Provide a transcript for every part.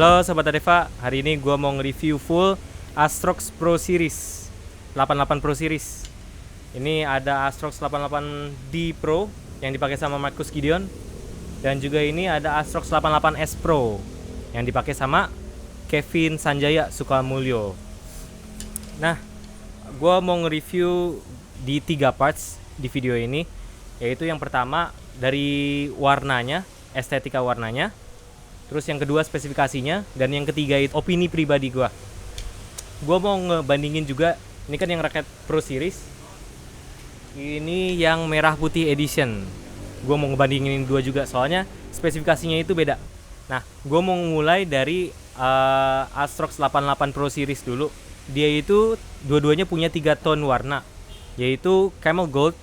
Halo Sobat Adeva, hari ini gue mau nge-review full Astrox Pro Series 88 Pro Series. Ini ada Astrox 88D Pro yang dipakai sama Marcus Gideon. Dan juga ini ada Astrox 88S Pro yang dipakai sama Kevin Sanjaya Sukamulyo. Nah, gue mau nge-review di 3 parts di video ini. Yaitu yang pertama dari warnanya, estetika warnanya. Terus yang kedua spesifikasinya, dan yang ketiga itu opini pribadi gue. Gue mau ngebandingin juga, ini kan yang raket Pro Series, ini yang merah putih edition. Gue mau ngebandingin dua juga, soalnya spesifikasinya itu beda. Nah, gue mau mulai dari Astrox 88 Pro Series dulu. Dia itu dua-duanya punya 3 tone warna, yaitu Camel Gold,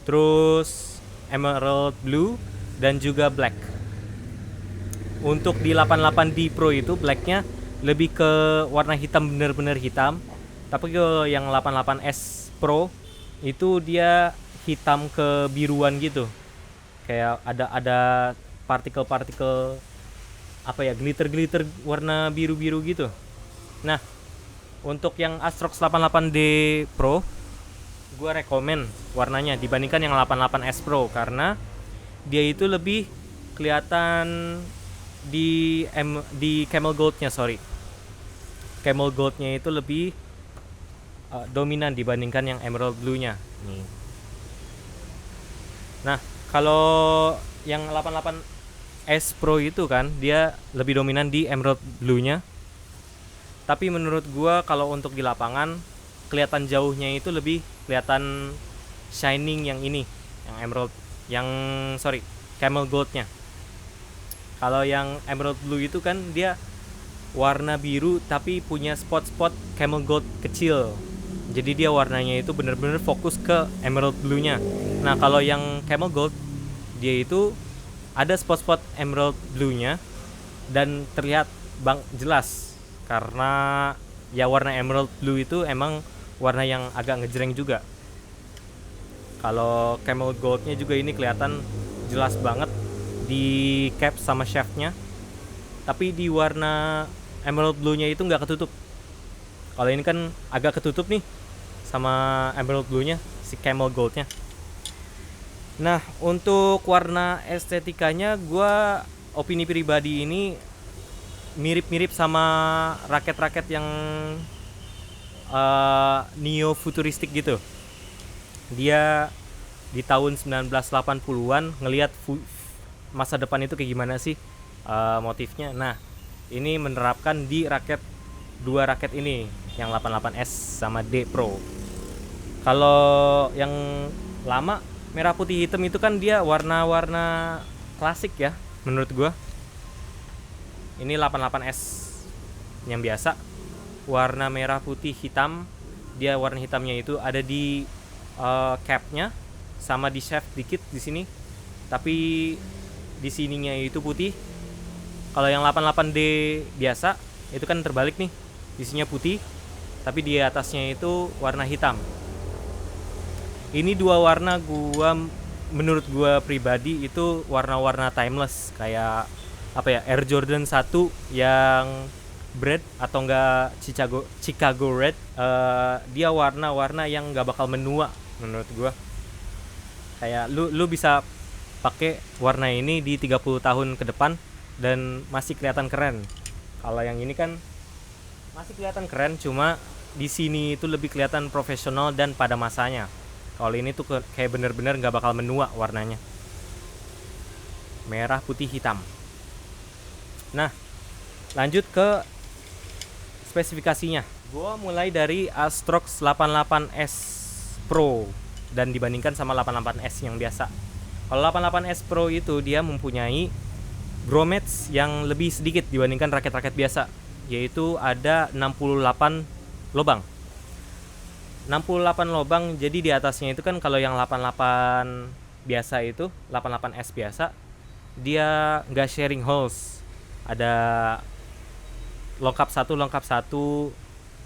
terus Emerald Blue, dan juga Black. Untuk di 88D Pro itu blacknya lebih ke warna hitam, bener-bener hitam. Tapi kalau yang 88S Pro itu dia hitam ke biruan gitu. Kayak ada partikel-partikel glitter-glitter warna biru-biru gitu. Nah, untuk yang Astrox 88D Pro gua rekomen warnanya dibandingkan yang 88S Pro karena dia itu lebih kelihatan di Camel Goldnya, Camel Goldnya itu lebih dominan dibandingkan yang Emerald Blue-nya nih. Nah, kalau yang 88S Pro itu kan dia lebih dominan di Emerald Blue-nya. Tapi menurut gua kalau untuk di lapangan kelihatan jauhnya itu lebih kelihatan shining yang ini, yang Camel Gold-nya. Kalau yang Emerald Blue itu kan dia warna biru tapi punya spot-spot Camel Gold kecil. Jadi dia warnanya itu bener-bener fokus ke Emerald Blue-nya. Nah, kalau yang Camel Gold dia itu ada spot-spot Emerald Blue-nya dan terlihat jelas karena ya warna Emerald Blue itu emang warna yang agak ngejreng juga. Kalau Camel Gold-nya juga ini kelihatan jelas banget di cap sama shaftnya, tapi di warna Emerald Blue-nya itu nggak ketutup. Kalau ini kan agak ketutup nih sama Emerald Blue-nya, si Camel Gold-nya. Nah, untuk warna estetikanya, gue opini pribadi ini mirip-mirip sama raket-raket yang neo futuristik gitu. Dia di tahun 1980-an ngelihat masa depan itu kayak gimana sih motifnya. Nah, ini menerapkan di dua raket ini, yang 88S sama D Pro. Kalau yang lama merah putih hitam itu kan dia warna-warna klasik ya menurut gua. Ini 88S yang biasa, warna merah putih hitam. Dia warna hitamnya itu ada di capnya sama di shaft dikit di sini. Tapi di sininya itu putih. Kalau yang 88D biasa itu kan terbalik nih, isinya putih tapi di atasnya itu warna hitam. Ini dua warna menurut gua pribadi itu warna-warna timeless, kayak Air Jordan 1 yang Red atau enggak Chicago Red. Dia warna-warna yang enggak bakal menua menurut gua. Kayak lu bisa pakai warna ini di 30 tahun ke depan dan masih kelihatan keren. Kalau yang ini kan masih kelihatan keren, cuma di sini itu lebih kelihatan profesional dan pada masanya. Kalau ini tuh kayak bener-bener nggak bakal menua warnanya, merah putih hitam. Nah, lanjut ke spesifikasinya. Gua mulai dari Astrox 88S Pro dan dibandingkan sama 88S yang biasa. Kalau 88S Pro itu dia mempunyai gromets yang lebih sedikit dibandingkan raket-raket biasa, yaitu ada 68 lubang. 68 lubang, jadi di atasnya itu kan kalau yang 88 biasa itu, 88S biasa, dia nggak sharing holes. Ada lengkap satu,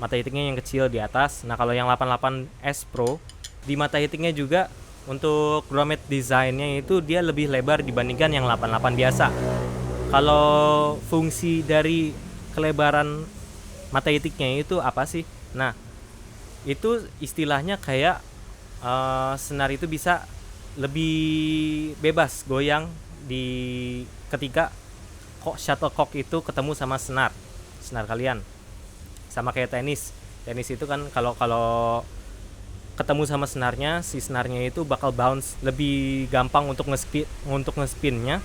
mata hitingnya yang kecil di atas. Nah, kalau yang 88S Pro, di mata hitingnya juga untuk grommet desainnya itu dia lebih lebar dibandingkan yang 88 biasa. Kalau fungsi dari kelebaran mata itiknya itu apa sih? Nah, itu istilahnya kayak senar itu bisa lebih bebas goyang di ketika shuttlecock itu ketemu sama senar kalian. Sama kayak tenis itu kan kalau ketemu sama senarnya, si senarnya itu bakal bounce lebih gampang untuk ngespinnya.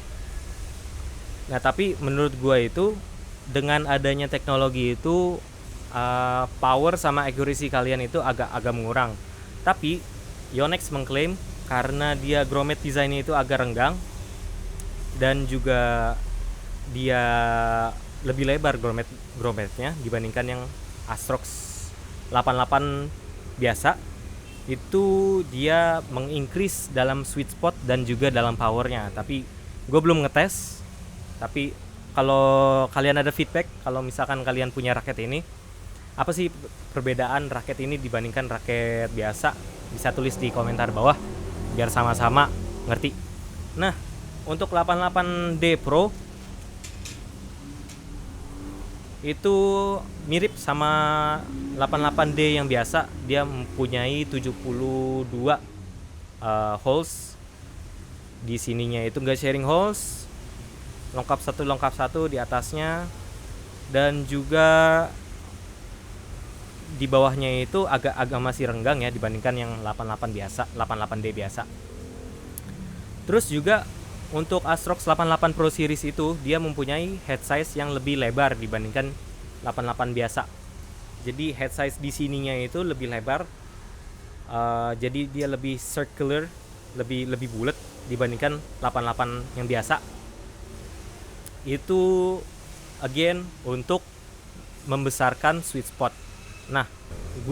Nah, tapi menurut gua itu dengan adanya teknologi itu power sama accuracy kalian itu agak mengurang. Tapi Yonex mengklaim karena dia grommet desainnya itu agak renggang dan juga dia lebih lebar grommetnya dibandingkan yang Astrox 88 biasa, itu dia mengincrease dalam sweet spot dan juga dalam powernya. Tapi gue belum ngetes. Tapi kalau kalian ada feedback, kalau misalkan kalian punya raket ini, apa sih perbedaan raket ini dibandingkan raket biasa, bisa tulis di komentar bawah biar sama-sama ngerti. Nah, untuk 88D Pro itu mirip sama 88D yang biasa. Dia mempunyai 72 holes. Di sininya itu enggak sharing holes, lengkap satu di atasnya, dan juga di bawahnya itu agak masih renggang ya dibandingkan yang 88D biasa. Terus juga untuk Astrox 88 Pro Series itu dia mempunyai head size yang lebih lebar dibandingkan 88 biasa. Jadi head size di sininya itu lebih lebar. Jadi dia lebih circular, lebih bulat dibandingkan 88 yang biasa. Itu again untuk membesarkan sweet spot. Nah,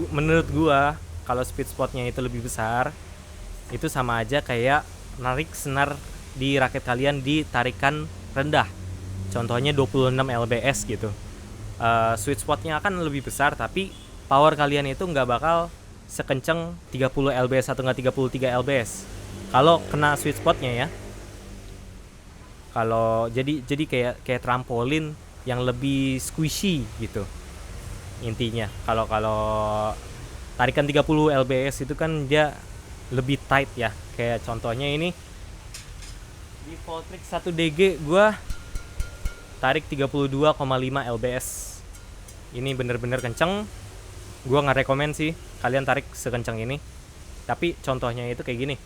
menurut gua kalau sweet spotnya itu lebih besar, itu sama aja kayak narik senar di raket kalian di tarikan rendah. Contohnya 26 lbs gitu. Sweet spotnya akan lebih besar, tapi power kalian itu nggak bakal sekenceng 30 lbs atau nggak 33 lbs. Kalau kena sweet spotnya ya. Kalau jadi kayak trampolin yang lebih squishy gitu. Intinya kalau tarikan 30 lbs itu kan dia lebih tight ya. Kayak contohnya ini di Voltrix 1DG gua tarik 32,5 lbs. Ini bener-bener kenceng. Gua nggak rekomen sih kalian tarik sekenceng ini. Tapi contohnya itu kayak gini.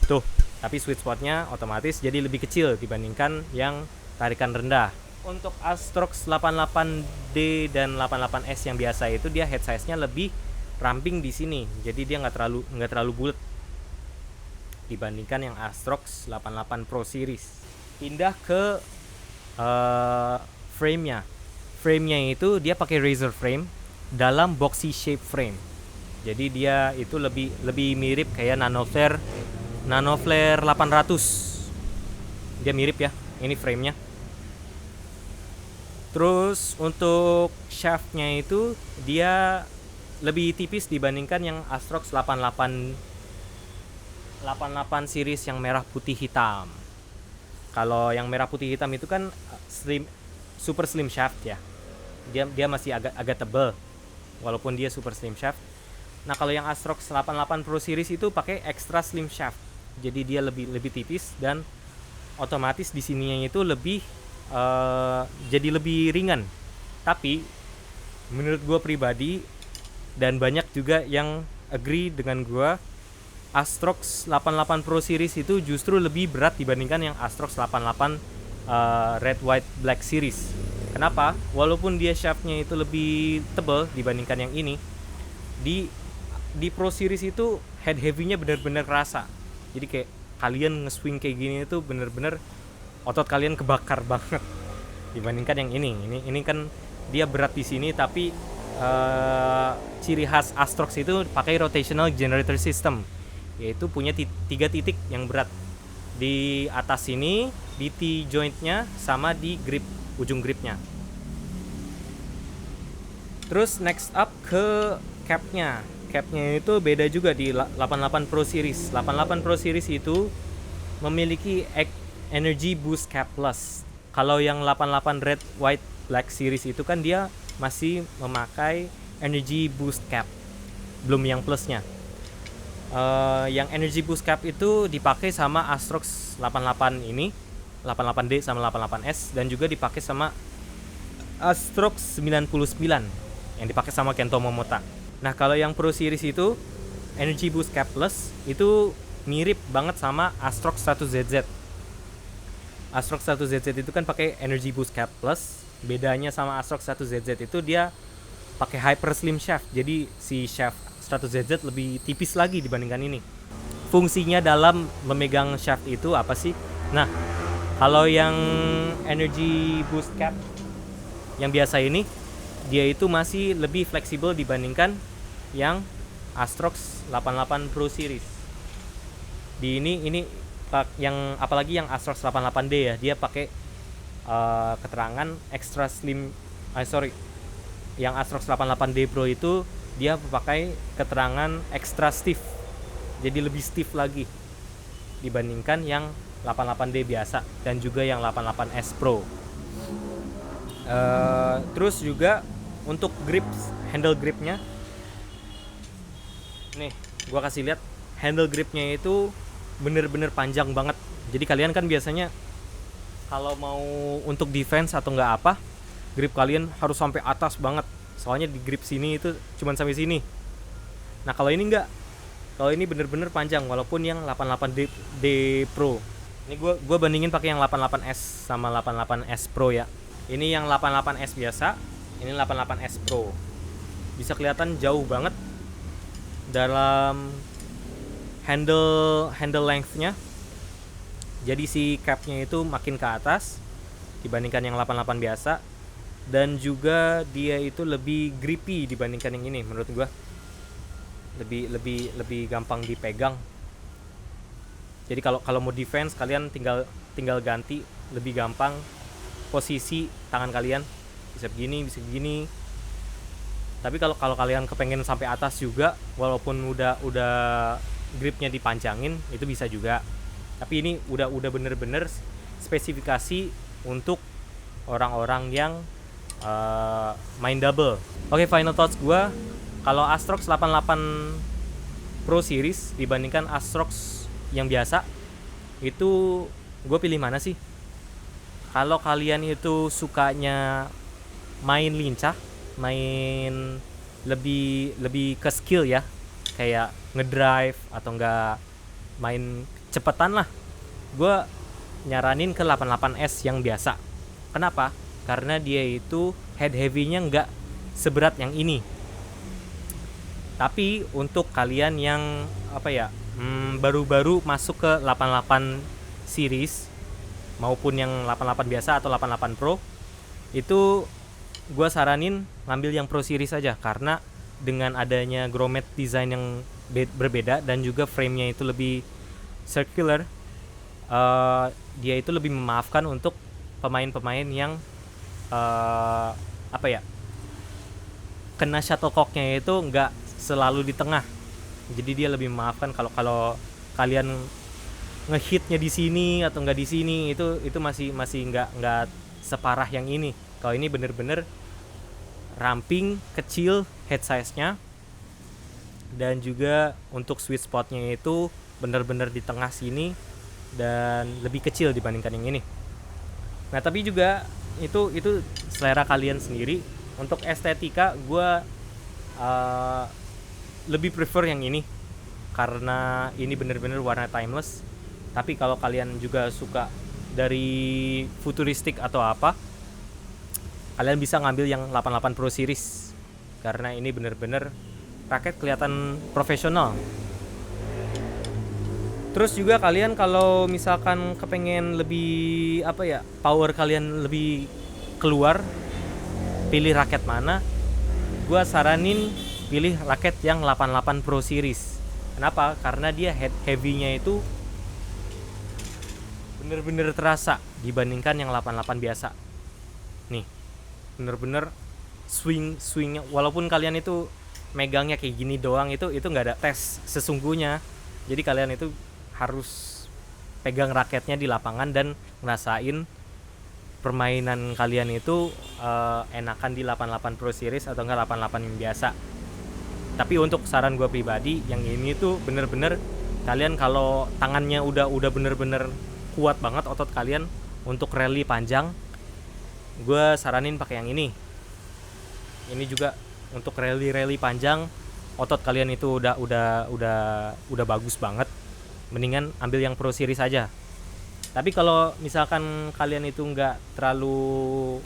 Tuh, tapi sweet spotnya otomatis jadi lebih kecil dibandingkan yang tarikan rendah. Untuk Astrox 88D dan 88S yang biasa itu dia head size-nya lebih ramping di sini. Jadi dia nggak terlalu bulat dibandingkan yang Astrox 88 Pro Series. Pindah ke frame-nya. Frame-nya itu dia pakai Razer frame dalam boxy shape frame. Jadi dia itu lebih mirip kayak Nanoflare 800. Dia mirip ya, ini frame-nya. Terus untuk shaft-nya itu dia lebih tipis dibandingkan yang Astrox 88 series yang merah putih hitam. Kalau yang merah putih hitam itu kan super slim shaft ya. Dia masih agak tebal walaupun dia super slim shaft. Nah, kalau yang Astrox 88 Pro Series itu pakai extra slim shaft. Jadi dia lebih tipis dan otomatis di sininya itu jadi lebih ringan. Tapi menurut gue pribadi dan banyak juga yang agree dengan gue, Astrox 88 Pro Series itu justru lebih berat dibandingkan yang Astrox 88 Red White Black Series. Kenapa? Walaupun dia shaftnya itu lebih tebal dibandingkan yang ini, di Pro Series itu head heavy-nya benar-benar kerasa. Jadi kayak kalian nge-swing kayak gini itu benar-benar otot kalian kebakar banget dibandingkan yang ini. Ini kan dia berat di sini, tapi ciri khas Astrox itu pakai rotational generator system, yaitu punya 3 titik yang berat di atas sini, di T-jointnya, sama di grip, ujung gripnya. Terus next up ke capnya. Capnya itu beda juga di 88 Pro Series. 88 Pro Series itu memiliki Energy Boost Cap Plus. Kalau yang 88 Red, White, Black series itu kan dia masih memakai Energy Boost Cap, belum yang plusnya. Yang Energy Boost Cap itu dipakai sama Astrox 88 ini, 88D sama 88S, dan juga dipakai sama Astrox 99 yang dipakai sama Kento Momota. Nah, kalau yang Pro Series itu Energy Boost Cap Plus itu mirip banget sama Astrox 1ZZ. Astrox 1ZZ itu kan pakai Energy Boost Cap Plus. Bedanya sama Astrox 1ZZ itu dia pakai Hyper Slim Shaft. Jadi si shaft 100ZZ lebih tipis lagi dibandingkan ini. Fungsinya dalam memegang shaft itu apa sih? Nah, kalau yang Energy Boost Cap yang biasa ini, dia itu masih lebih fleksibel dibandingkan yang Astrox 88 Pro Series. Di ini yang apalagi yang Astrox 88D ya, dia pakai keterangan extra slim. Yang Astrox 88D Pro itu dia pakai keterangan extra stiff, jadi lebih stiff lagi dibandingkan yang 88D biasa dan juga yang 88S Pro. Terus juga untuk handle gripnya, nih gua kasih lihat, handle gripnya itu bener-bener panjang banget. Jadi kalian kan biasanya kalau mau untuk defense atau nggak apa, grip kalian harus sampai atas banget. Soalnya di grip sini itu cuma sampai sini. Nah, kalau ini enggak. Kalau ini bener-bener panjang walaupun yang 88D Pro. Ini gua bandingin pakai yang 88S sama 88S Pro ya. Ini yang 88S biasa, ini 88S Pro. Bisa kelihatan jauh banget dalam handle length-nya. Jadi si cap-nya itu makin ke atas dibandingkan yang 88 biasa, dan juga dia itu lebih grippy dibandingkan yang ini menurut gua. Lebih gampang dipegang. Jadi kalau mau defense kalian tinggal ganti, lebih gampang posisi tangan kalian, bisa begini. Tapi kalau kalian kepengen sampai atas juga, walaupun udah gripnya dipanjangin, itu bisa juga. Tapi ini udah bener-bener spesifikasi untuk orang-orang yang main double. Oke, final thoughts gue, kalau Astrox 88 Pro Series dibandingkan Astrox yang biasa, itu gue pilih mana sih? Kalau kalian itu sukanya main lincah, main lebih ke skill ya, kayak ngedrive atau enggak main cepetan lah, gue nyaranin ke 88S yang biasa. Kenapa? Karena dia itu head heavy-nya nggak seberat yang ini. Tapi untuk kalian yang baru-baru masuk ke 88 series maupun yang 88 biasa atau 88 Pro, itu gue saranin ngambil yang Pro Series aja, karena dengan adanya grommet design yang berbeda dan juga frame-nya itu lebih circular, dia itu lebih memaafkan untuk pemain-pemain yang kena shuttlecock-nya itu nggak selalu di tengah. Jadi dia lebih memaafkan kalau kalian ngehitnya di sini atau nggak di sini, itu masih nggak separah yang ini. Kalau ini bener-bener ramping, kecil head size-nya, dan juga untuk sweet spot-nya itu bener-bener di tengah sini dan lebih kecil dibandingkan yang ini. Nah, tapi juga itu selera kalian sendiri. Untuk estetika gue lebih prefer yang ini karena ini bener-bener warna timeless. Tapi kalau kalian juga suka dari futuristik atau apa, kalian bisa ngambil yang 88 Pro Series karena ini bener-bener raket kelihatan profesional. Terus juga kalian kalau misalkan kepengen lebih power kalian lebih keluar, pilih raket mana? Gua saranin pilih raket yang 88 Pro Series. Kenapa? Karena dia head heavy-nya itu bener-bener terasa dibandingkan yang 88 biasa. Nih, bener-bener swingnya, walaupun kalian itu megangnya kayak gini doang, itu nggak ada tes sesungguhnya. Jadi kalian itu harus pegang raketnya di lapangan dan ngerasain permainan kalian itu enakan di 88 Pro Series atau enggak 88 yang biasa. Tapi untuk saran gue pribadi, yang ini tuh bener-bener kalian kalau tangannya udah bener-bener kuat banget otot kalian untuk rally panjang, gue saranin pakai yang ini. Ini juga untuk rally panjang, otot kalian itu udah bagus banget. Mendingan ambil yang Pro Series aja. Tapi kalau misalkan kalian itu nggak terlalu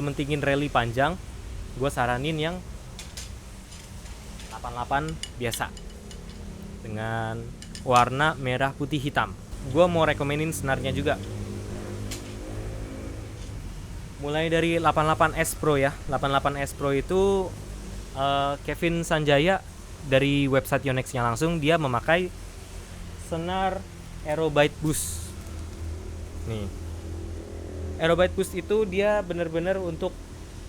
mentingin rally panjang, gue saranin yang 88 biasa dengan warna merah putih hitam. Gue mau rekomenin senarnya juga. Mulai dari 88S Pro ya. 88S Pro itu Kevin Sanjaya dari website Yonex-nya langsung, dia memakai senar Aerobyte Boost. Nih. Aerobyte Boost itu dia bener-bener untuk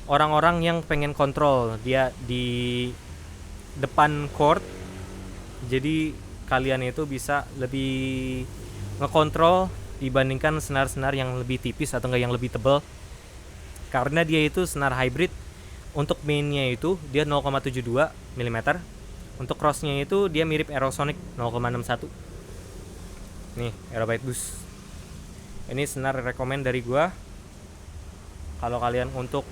orang-orang yang pengen kontrol. Dia di depan court. Jadi kalian itu bisa lebih ngekontrol dibandingkan senar-senar yang lebih tipis atau enggak yang lebih tebal. Karena dia itu senar hybrid. Untuk mainnya itu dia 0,72 mm. Untuk crossnya itu dia mirip Aerosonic 0,61. Nih, Aerobyte Boost. Ini senar rekomend dari gua. Kalau kalian untuk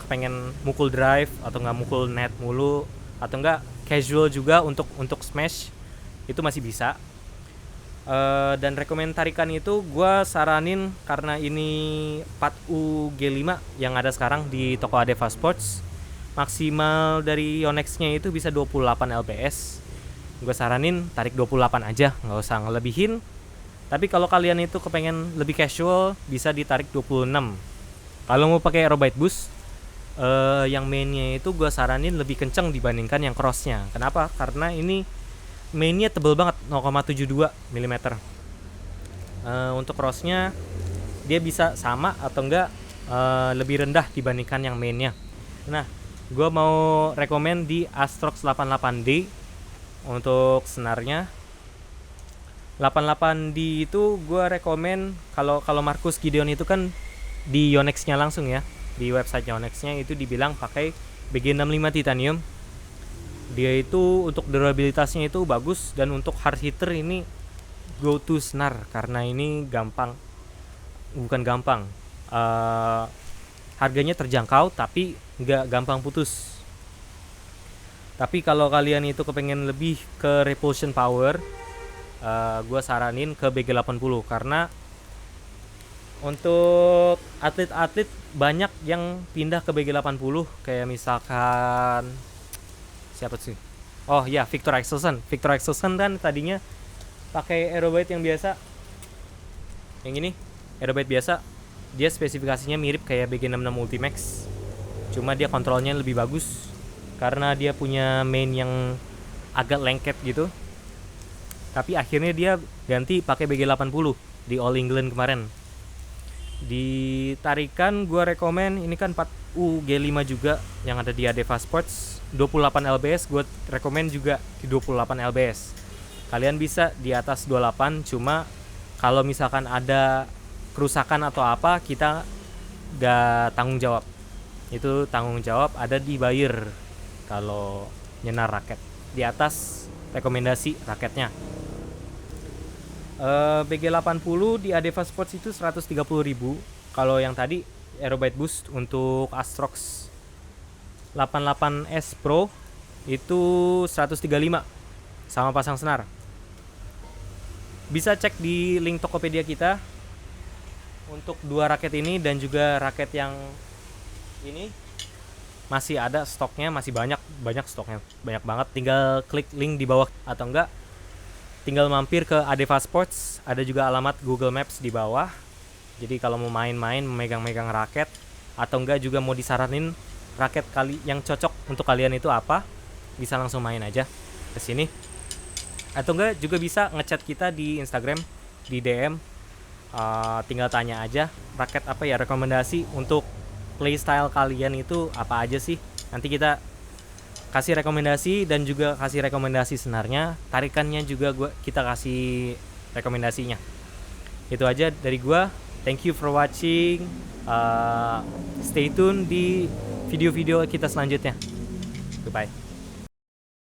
kepengen mukul drive atau nggak mukul net mulu atau nggak casual juga untuk smash, itu masih bisa. Dan rekomend tarikan itu gue saranin karena ini 4U G5 yang ada sekarang di toko Adeva Sports. Maksimal dari Yonex-nya itu bisa 28 lbs. Gue saranin tarik 28 aja, nggak usah ngelebihin. Tapi kalau kalian itu kepengen lebih casual, bisa ditarik 26. Kalau mau pakai Aerobyte Boost, yang mainnya itu gue saranin lebih kenceng dibandingkan yang crossnya. Kenapa? Karena ini mainnya tebel banget, 0,72 mm. Untuk crossnya dia bisa sama atau enggak lebih rendah dibandingkan yang mainnya. Nah, gue mau rekomend di Astrox 88D untuk senarnya. 88D itu gue rekomend kalau Marcus Gideon itu kan di Yonex-nya langsung ya, di website Yonex-nya itu dibilang pakai BG65 titanium. Dia itu untuk durabilitasnya itu bagus, dan untuk hard hitter ini go to senar karena ini harganya terjangkau tapi nggak gampang putus. Tapi kalau kalian itu kepengen lebih ke repulsion power, gue saranin ke BG80 karena untuk atlet-atlet banyak yang pindah ke BG80, kayak misalkan siapa sih? Oh ya, Victor Axelsen kan tadinya pakai Aerobyte yang biasa. Yang ini Aerobyte biasa, dia spesifikasinya mirip kayak BG66 Ultimax. Cuma dia kontrolnya lebih bagus karena dia punya main yang agak lengket gitu. Tapi akhirnya dia ganti pakai BG80 di All England kemarin. Di tarikan gue rekomen ini kan 4U G5 juga yang ada di Adeva Sports, 28 lbs. Gue rekomen juga di 28 lbs. Kalian bisa di atas 28, cuma kalau misalkan ada kerusakan atau apa, kita gak tanggung jawab. Itu tanggung jawab ada di buyer kalau nyenar raket. Di atas rekomendasi raketnya. BG80 di Adeva Sports itu 130.000. Kalau yang tadi Aerobyte Boost untuk Astrox 88S Pro itu 135 sama pasang senar. Bisa cek di link Tokopedia kita untuk dua raket ini, dan juga raket yang ini masih ada stoknya, masih banyak stoknya, banyak banget. Tinggal klik link di bawah atau enggak tinggal mampir ke Adeva Sports, ada juga alamat Google Maps di bawah. Jadi kalau mau main-main, memegang-megang raket, atau enggak juga mau disaranin raket yang cocok untuk kalian itu apa, bisa langsung main aja ke sini. Atau enggak juga bisa ngechat kita di Instagram, di DM. Tinggal tanya aja raket apa ya, rekomendasi untuk playstyle kalian itu apa aja sih. Nanti kita kasih rekomendasi dan juga kasih rekomendasi senarnya, tarikannya juga kita kasih rekomendasinya. Itu aja dari gua. Thank you for watching. Stay tune di video-video kita selanjutnya. Goodbye.